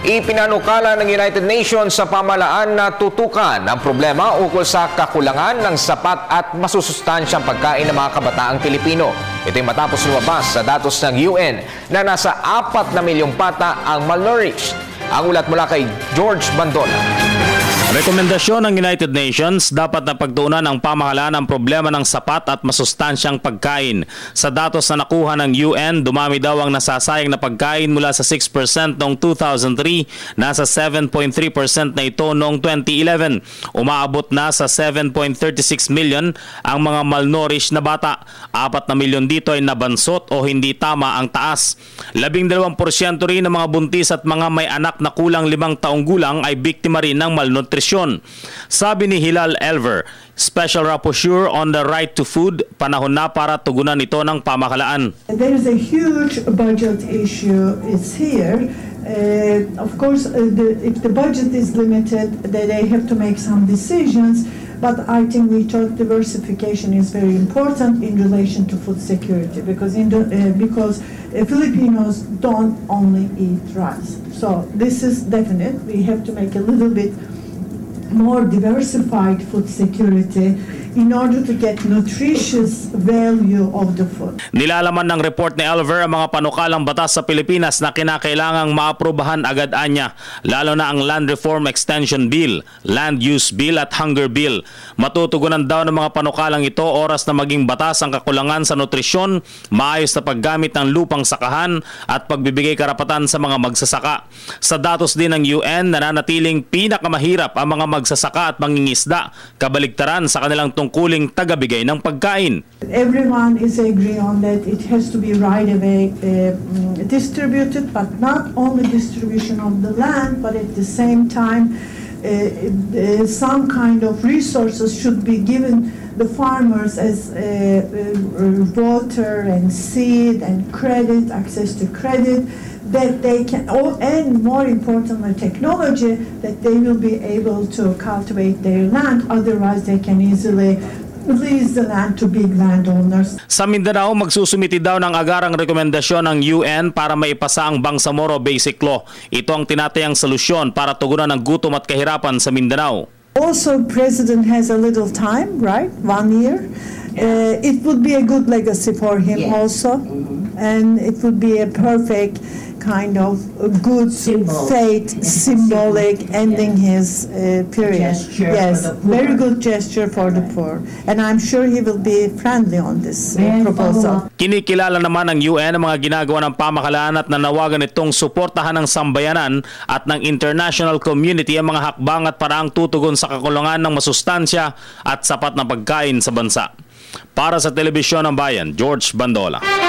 Ipinanukala ng United Nations sa pamahalaan na tutukan ang problema ukol sa kakulangan ng sapat at masusustansyang pagkain ng mga kabataang Pilipino. Ito ay matapos lumabas sa datos ng UN na nasa 4 na milyong bata ang malnourished. Ang ulat mula kay George Bandola. Rekomendasyon ng United Nations, dapat na pagtuunan ng pamahalaan ang problema ng sapat at masustansyang pagkain. Sa datos na nakuha ng UN, dumami daw ang nasasayang na pagkain mula sa 6% noong 2003, nasa 7.3% na ito noong 2011. Umaabot na sa 7.36 million ang mga malnourished na bata. 4 na milyon dito ay nabansot o hindi tama ang taas. 12% rin ng mga buntis at mga may anak na kulang 5 taong gulang ay biktima rin ng malnutrition. Sabi ni Hilal Elver, Special Rapporteur on the Right to Food, panahon na para tugunan ito ng pamahalaan. There is a huge budget issue is here. Of course, if the budget is limited, they have to make some decisions. But I think we thought diversification is very important in relation to food security because Filipinos don't only eat rice. So this is definite. We have to make a little bit more diversified food security in order to get nutritious value of the food. Nilalaman ng report ni Elver ang mga panukalang batas sa Pilipinas na kinakailangang maaprubahan agad-anya, lalo na ang Land Reform Extension Bill, Land Use Bill at Hunger Bill. Matutugunan daw ng mga panukalang ito oras na maging batas ang kakulangan sa nutrisyon, maayos na paggamit ng lupang sakahan at pagbibigay karapatan sa mga magsasaka. Sa datos din ng UN, nananatiling pinakamahirap ang mga magsasaka at mangingisda, kabaligtaran sa kanilang tungkuling tagabigay ng pagkain. Everyone is agreeing on that it has to be right away distributed, but not only distribution of the land, but at the same time some kind of resources should be given the farmers as water and seed and credit, access to credit, that they can, and more importantly technology, that they will be able to cultivate their land, otherwise they can easily lease the land to big landowners. Sa Mindanao, magsusumiti daw ng agarang rekomendasyon ng UN para maipasa ang Bangsamoro Basic Law. Ito ang tinatayang solusyon para tugunan ang gutom at kahirapan sa Mindanao. Also, President has a little time, right? 1 year. It would be a good legacy for him also, and it would be a perfect kind of good fate, symbolic ending his period. Yes, very good gesture for the poor, and I'm sure he will be friendly on this proposal. Kinikilala naman ng UN ang mga ginagawa ng pamahalaan at nanawagan itong suportahan ng sambayanan at ng international community ang mga hakbang at paraang tutugon sa kakulangan ng masustansya at sapat na pagkain sa bansa. Para sa Telebisyon ng Bayan, George Bandola.